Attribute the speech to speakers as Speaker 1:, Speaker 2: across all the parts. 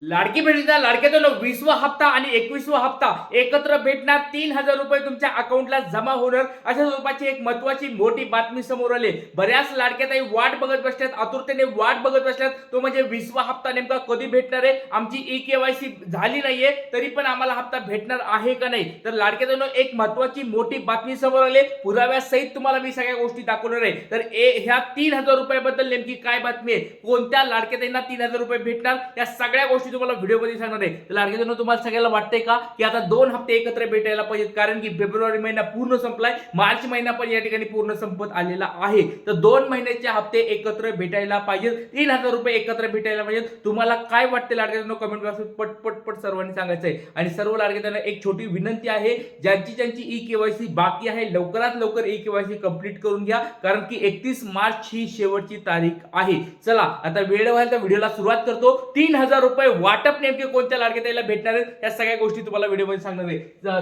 Speaker 1: लाडकी बहिणीचा लाडक्याचा 20वा हप्ता आणि 21वा हप्ता एकत्र भेटणार. 3,000 रुपये तुमच्या अकाउंटला जमा होणार. अशा स्वरूपाची एक महत्वाची मोठी बातमी समोर आली. बऱ्याच लाडक्याताई वाट बघत बसल्यात, आतुरतेने वाट बघत बसल्यात. तो म्हणजे 20वा हप्ता नेमका कधी भेटणार आहे. आमची ई-केवायसी झाली नाहीये तरी पण आम्हाला हप्ता भेटणार आहे का नाही. तर लाडक्याचा एक महत्वाची मोठी बातमी समोर आली. पुराव्यासहित तुम्हाला मी सगळ्या गोष्टी दाखवणार आहे. तर ह्या 3,000 रुपयाबद्दल नेमकी काय बातमी आहे, कोणत्या लाडक्याताईंना 3,000 रुपये भेटणार, या सगळ्या गोष्टी तुम्हाला व्हिडिओमध्ये सांगणार आहे. तर लाडक्याजनो, तुम्हाला सगळ्याला वाटतंय का की आता 2 हप्ते एकत्र भेटायला पाहिजेत, कारण की फेब्रुवारी महिना पूर्ण संपलाय, मार्च महिना पण या ठिकाणी पूर्ण संपत आलेला आहे. तर 2 महिन्याचे हप्ते एकत्र भेटायला पाहिजेत, 3,000 रुपये एकत्र भेटायला पाहिजेत. तुम्हाला काय वाटते लाडक्याजनो, कमेंट बॉक्समध्ये पट सर्वांनी सांगायचं आहे. आणि सर्व लाडक्याजनो, एक छोटी विनंती आहे, ज्यांची ई-केवायसी बाकी आहे लवकरात लवकर ई-केवायसी कंप्लीट करून घ्या, कारण की 31 मार्च ही शेवटची तारीख आहे. चला आता वेळ व्हायला तर व्हिडिओला सुरुवात करतो. 3,000 रुपये वाटप नेमके कोणत्या लाडक्याताईला भेटणार आहेत, या सगळ्या गोष्टी तुम्हाला व्हिडिओमध्ये सांगणार आहे.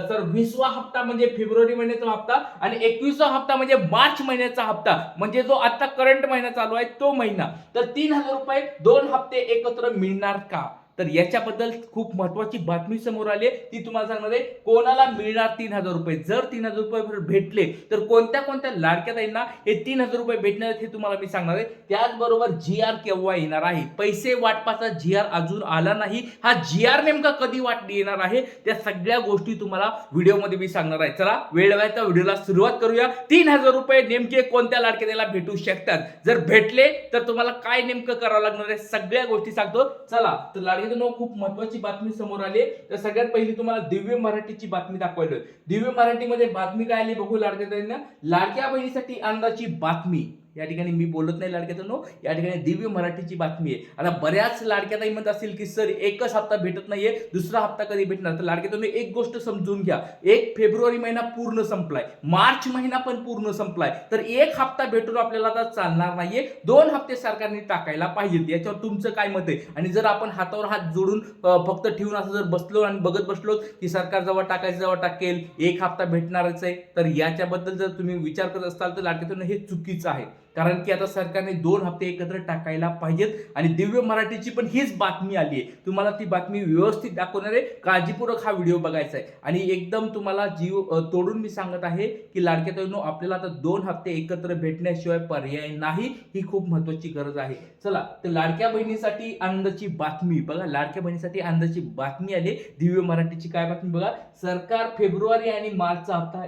Speaker 1: तर 20वा हप्ता म्हणजे फेब्रुवारी महिन्याचा हप्ता आणि 21वा हप्ता म्हणजे मार्च महिन्याचा हप्ता, म्हणजे जो आता करंट महिना चालू आहे तो महिना. तर 3,000 रुपये 2 हप्ते एकत्र मिळणार का, तर याच्याबद्दल खूप महत्वाची बातमी समोर आली आहे, ती तुम्हाला सांगणार आहे. कोणाला मिळणार 3,000 रुपये, जर 3,000 रुपये भेटले तर कोणत्या कोणत्या लाडक्याताईंना हे 3,000 रुपये भेटणार आहेत हे तुम्हाला मी सांगणार आहे. त्याचबरोबर जी-आर केव्हा येणार आहे, पैसे वाटपाचा जी-आर अजून आला नाही, हा जी-आर नेमका कधी वाटणी येणार आहे, त्या सगळ्या गोष्टी तुम्हाला व्हिडिओमध्ये मी सांगणार आहे. चला वेळ व्हायचा व्हिडिओला सुरुवात करूया. 3,000 रुपये नेमके कोणत्या लाडक्याताईला भेटू शकतात, जर भेटले तर तुम्हाला काय नेमकं करावं लागणार आहे, सगळ्या गोष्टी सांगतो. चला तर खूप महत्वाची बातमी समोर आली. तर सगळ्यात पहिली तुम्हाला दिव्य मराठीची बातमी दाखवायला. दिव्य मराठीमध्ये बातमी काय आली बघू लाडक्याताईंना. लाडक्या बहिणीसाठी आनंदाची बातमी. या ठिकाणी मी बोलत नाही लाडक्याताईंनो, या ठिकाणी दिव्य मराठीची बातमी आहे. आता बऱ्याच लाडक्याताई म्हणत असतील की सर एकच हप्ता भेटत नाहीये, दुसरा हप्ता कधी भेटणार. तर लाडक्याताईंनो एक गोष्ट समजून घ्या, 1 फेब्रुवारी महिना पूर्ण संपलाय, मार्च महिना पण पूर्ण संपलाय, तर एक हप्ता भेटून आपल्याला आता चालणार नाहीये, 2 हप्ते सरकारने टाकायला पाहिजेत. याच्यावर तुमचं काय मत आहे. आणि जर आपण हातावर हात जोडून फक्त ठेवून असं जर बसलो आणि बघत बसलो की सरकार जेव्हा टाकायचं जेव्हा टाकेल एक हप्ता भेटणारच आहे, तर याच्याबद्दल जर तुम्ही विचार करत असाल तर लाडक्याताईंनो हे चुकीचं आहे. कारण की आता सरकारने 2 हप्ते एकत्र टाकायला पाहिजेत. आणि दिव्य मराठीची पण हीच बातमी आली आहे. तुम्हाला ती बातमी व्यवस्थित दाखवणार आहे, काळजीपूर्वक हा व्हिडिओ बघायचा आहे. आणि एकदम तुम्हाला जीव तोडून मी सांगत आहे की लाडक्याताईंनो, आपल्याला आता 2 हप्ते एकत्र भेटण्याशिवाय पर्याय नाही, ही खूप महत्वाची गरज आहे. चला तर लाडक्या बहिणीसाठी आनंदाची बातमी बघा, लाडक्या बहिणीसाठी आनंदाची बातमी आली दिव्य मराठीची. काय बातमी बघा, सरकार फेब्रुवारी आणि मार्चचा हप्ता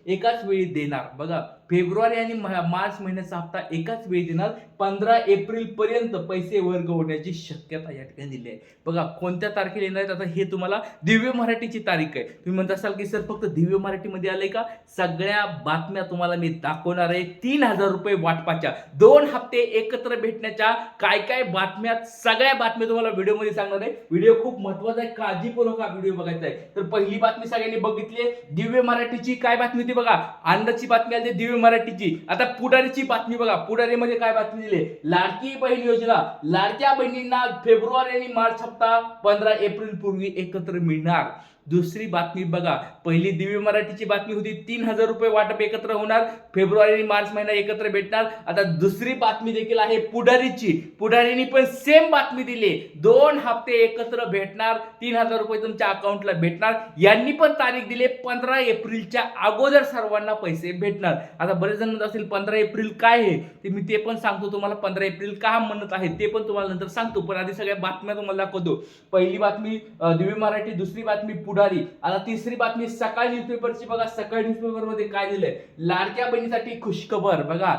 Speaker 1: एकाच वेळी देणार. बघा, फेब्रुवारी आणि मार्च महिन्याचा हप्ता एकाच वेळी देणार. 15 एप्रिल पर्यंत पैसे वर्ग होण्याची शक्यता या ठिकाणी दिली आहे. बघा कोणत्या तारखेला येणार आहेत, आता हे तुम्हाला दिव्य मराठीची तारीख आहे. तुम्ही म्हणत असाल की सर फक्त दिव्य मराठीमध्ये आलंय का, सगळ्या बातम्या तुम्हाला मी दाखवणार आहे. 3,000 रुपये वाटपाच्या 2 हप्ते एकत्र भेटण्याच्या काय काय बातम्या, सगळ्या बातम्या तुम्हाला व्हिडिओमध्ये सांगणार आहे. व्हिडिओ खूप महत्वाचा आहे, काळजीपूर्वक हा व्हिडिओ बघायचा आहे. तर पहिली बातमी सगळ्यांनी बघितली आहे, दिव्य मराठीची. काय बातमी होती बघा, आनंदाची बातमी आली दिव्य मराठीची. आता पुढारीची बातमी बघा, पुढारीमध्ये काय बातमी दिली, लाडकी बहीण योजना, लाडक्या बहिणींना फेब्रुवारी आणि मार्च हप्ता 15 एप्रिल पूर्वी एकत्र मिळणार. दुसरी बातमी बघा, पहिली दिव्य मराठीची बातमी होती 3,000 रुपये वाटप एकत्र होणार, फेब्रुवारी आणि मार्च महिना एकत्र भेटणार. आता दुसरी बातमी देखील आहे पुढारीची. पुढारीने पण सेम बातमी दिली, 2 हप्ते एकत्र भेटणार, 3,000 रुपये तुमच्या अकाउंटला भेटणार. यांनी पण तारीख दिली 15 एप्रिलच्या अगोदर सर्वांना पैसे भेटणार. आता बरेच जण म्हणत असतील 15 एप्रिल काय आहे, ते मी ते पण सांगतो तुम्हाला. 15 एप्रिल का म्हणत आहे ते पण तुम्हाला नंतर सांगतो, पण आधी सगळ्या बातम्या तुम्हाला दाखवतो. पहिली बातमी दिव्य मराठी, दुसरी बातमी पुढारी. आता तिसरी बातमी सकाळ न्यूजपेपरची बघा, सकाळ न्यूजपेपर मध्ये काय दिलंय, लाडक्या बहिणीसाठी खुशखबर. बघा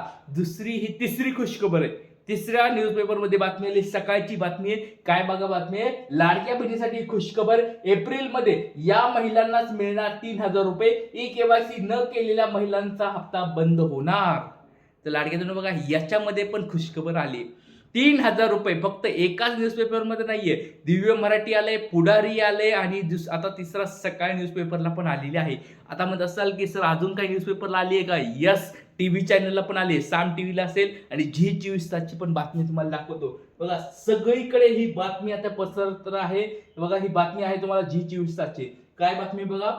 Speaker 1: ही तिसरी खुशखबर आहे. तिसऱ्या न्यूजपेपर मध्ये बातमी आली, सकाळची बातमी आहे. काय बघा बातमी आहे, लाडक्या बहिणीसाठी खुशखबर, एप्रिल मध्ये या महिलांनाच मिळणार 3,000 रुपये, ई-केवायसी न केलेल्या महिलांचा हप्ता बंद होणार. तर लाडक्या बघा याच्यामध्ये पण खुशखबर आली, 3,000 रुपये फक्त एकाच न्यूजपेपर मध्ये नाहीये, दिव्य मराठी आले, पुढारी आले आणि आता तिसरा सकाळ न्यूजपेपरला पण आलेली आहे. आता म्हणत असाल की सर अजून काही न्यूजपेपरला आली आहे का, यस, टीव्ही चॅनलला पण आले, साम टीव्हीला असेल आणि झी 24 तासची पण बातमी तुम्हाला दाखवतो. बघा सगळीकडे ही बातमी आता पसरत आहे. बघा ही बातमी आहे तुम्हाला झी 24 तासची. काय बातमी बघा,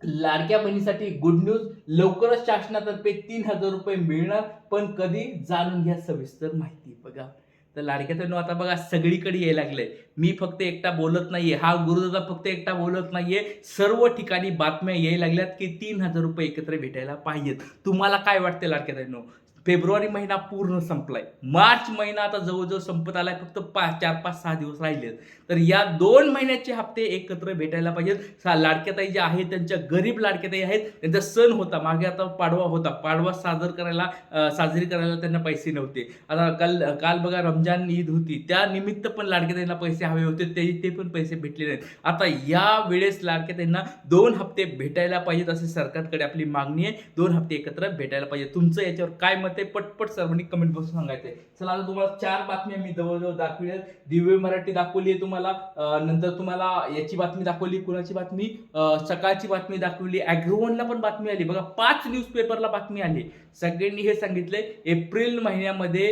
Speaker 1: लाडक्या बहिणीसाठी गुड न्यूज, लवकरच शासनातर्फे 3,000 रुपये मिळणार, पण कधी, जाणून घ्या सविस्तर माहिती. बघा तर लाडक्या बहिणींनो आता बघा सगळीकडे यायला लागलंय. मी फक्त एकटा बोलत नाहीये, हा गुरुदादा फक्त एकटा बोलत नाहीये, सर्व ठिकाणी बातम्या यायला लागल्यात की 3,000 रुपये एकत्र भेटायला पाहिजेत. तुम्हाला काय वाटते लाडक्या बहिणींनो? फेब्रुवारी महिना पूर्ण संपलाय, मार्च महिना आता जवळजवळ संपत आलाय, फक्त 4, 5, 6 दिवस राहिलेत. तर या 2 महिन्याचे हप्ते एकत्र भेटायला पाहिजेत. लाडक्याताई ज्या आहेत त्यांच्या गरीब लाडक्याताई आहेत, त्यांचा सण होता मागे, आता पाडवा होता, पाडवा साजरी करायला त्यांना पैसे नव्हते. आता काल काल बघा रमजान ईद होती, त्या निमित्त पण लाडक्याताईंना पैसे हवे होते, ते पण पैसे भेटले नाहीत. आता या वेळेस लाडक्याताईंना 2 हप्ते भेटायला पाहिजेत असे सरकारकडे आपली मागणी आहे. 2 हप्ते एकत्र भेटायला पाहिजे. तुमचं याच्यावर काय मत आहे पटपट सर्वांनी कमेंट बॉक्स सांगायचंय. चला आता तुम्हाला 4 बातम्या मी जवळजवळ दाखवल्या. दिव्य मराठी दाखवली आहे तुम्हाला, नंतर तुम्हाला याची बातमी दाखवली, कुणाची बातमी, सकाळची बातमी दाखवली, ॲग्रोवनला पण बातमी आली बघा, 5 न्यूजपेपरला बातमी आली. सगळ्यांनी हे सांगितलंय एप्रिल महिन्यामध्ये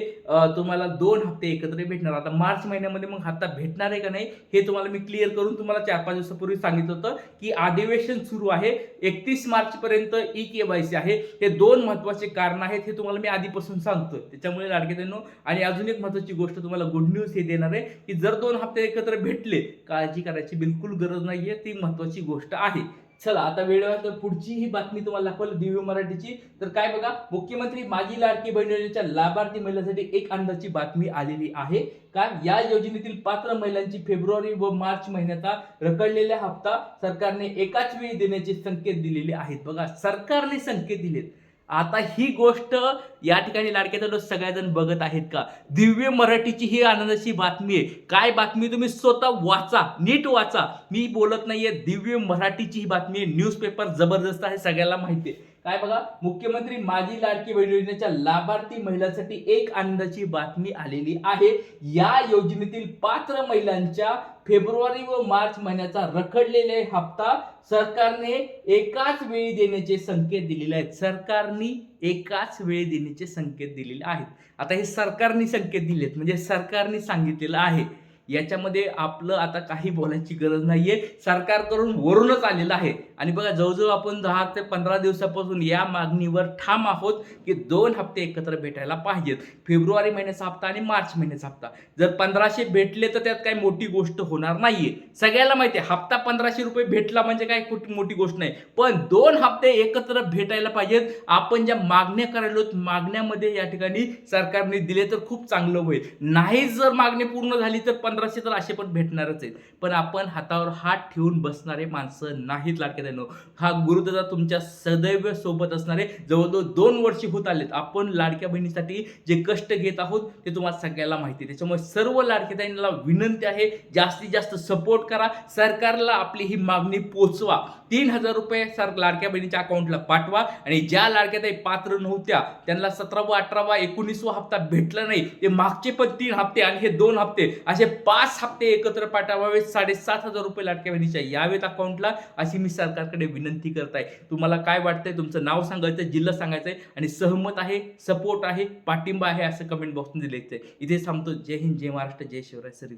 Speaker 1: तुम्हाला 2 हप्ते एकत्र भेटणार. आता मार्च महिन्यामध्ये मग हप्ता भेटणार आहे का नाही हे तुम्हाला मी क्लिअर करून तुम्हाला 4-5 दिवसापूर्वी सांगितलं होतं की अधिवेशन सुरू आहे, 31 मार्च पर्यंत ई-केवायसी आहे. हे 2 महत्वाचे कारण आहेत, हे तुम्हाला मी आधीपासून सांगतो. त्याच्यामुळे लाडके बहिणींनो, आणि अजून एक महत्वाची गोष्ट तुम्हाला गुड न्यूज हे देणार आहे की जर 2 हप्ते एकत्र भेटले, काळजी करायची बिलकुल गरज नाहीये, ती महत्वाची गोष्ट आहे. चला आता वेळेवर पुढची ही बातमी तुम्हाला दाखवली दिव्य मराठीची. तर काय बघा, मुख्यमंत्री माझी लाडकी बहीण योजनेच्या लाभार्थी महिलांसाठी एक आनंदाची बातमी आलेली आहे. का या योजनेतील पात्र महिलांची फेब्रुवारी व मार्च महिन्याचा रखडलेला हप्ता सरकारने एकाच वेळी देण्याचे संकेत दिलेले आहेत. बघा, सरकारने संकेत दिलेत. आता ही गोष्ट या ठिकाणी लाडक्याचा सगळेजण बघत आहेत का? दिव्य मराठीची ही आनंदाची बातमी आहे. काय बातमी तुम्ही स्वतः वाचा, नीट वाचा. मी बोलत नाहीये, दिव्य मराठीची ही बातमी आहे. न्यूजपेपर जबरदस्त आहे, सगळ्याला माहिती आहे. काय बघा, मुख्यमंत्री माझी लाडकी बहीण योजनेच्या लाभार्थी महिलांसाठी एक आनंदाची बातमी आलेली आहे. या योजनेतील पात्र महिलांच्या फेब्रुवारी व मार्च महिन्याचा रखडलेले हप्ता सरकारने एकाच वेळी देण्याचे संकेत दिलेले आहेत. सरकारने एकाच वेळी देण्याचे संकेत दिलेले आहेत. आता हे सरकारने संकेत दिलेत म्हणजे सरकारने सांगितलेलं आहे. याच्यामध्ये आपलं आता काही बोलायची गरज नाहीये, सरकारकडून वरूनच आलेलं आहे. आणि बघा, जवळजवळ आपण 10 ते 15 दिवसापासून या मागणीवर ठाम आहोत की 2 हप्ते एकत्र भेटायला पाहिजेत. फेब्रुवारी महिन्याचा हप्ता आणि मार्च महिन्याचा हप्ता. जर 1500 भेटले तर त्यात काही मोठी गोष्ट होणार नाहीये. सगळ्याला माहिती आहे, हप्ता 1500 रुपये भेटला म्हणजे काय मोठी गोष्ट नाही. पण 2 हप्ते एकत्र भेटायला पाहिजेत. आपण ज्या मागण्या करायलो, मागण्यामध्ये या ठिकाणी सरकारने दिले तर खूप चांगलं होईल. नाही जर मागणी पूर्ण झाली तर 1500 तर असे पण भेटणारच आहेत. पण आपण हातावर हात ठेवून बसणारे माणसं नाहीत लाडके बहिणींनो. हा गुरुदादा तुमच्या सदैव सोबत असणारे. जवळजवळ 2 वर्ष होत आलेत आपण लाडक्या बहिणीसाठी जे कष्ट घेत आहोत ते तुम्हाला सगळ्याला माहिती आहे. त्याच्यामुळे सर्व लाडक्या बहिणींना विनंती आहे, जास्तीत जास्त सपोर्ट करा, सरकारला आपली ही मागणी पोचवा. 3,000 रुपये लाडक्या बहिणीच्या अकाउंटला पाठवा. आणि ज्या लाडक्याताई पात्र नव्हत्या त्यांना 17वा, 18वा, 19वा हप्ता भेटला नाही, ते मागचे पण 3 हप्ते आणि हे 2 हप्ते असे 5 हप्ते एकत्र पाठवावे. 7,500 रुपये लाडक्या बहिणीच्या यावेत अकाउंटला, अशी मी सरकारकडे विनंती करत आहे. तुम्हाला काय वाटतंय? तुमचं नाव सांगायचं, जिल्हा सांगायचंय आणि सहमत आहे, सपोर्ट आहे, पाठिंबा आहे असं कमेंट बॉक्समध्ये लिहायचंय. इथे थांबतो. जय हिंद, जय महाराष्ट्र, जय शिवराय. सरी.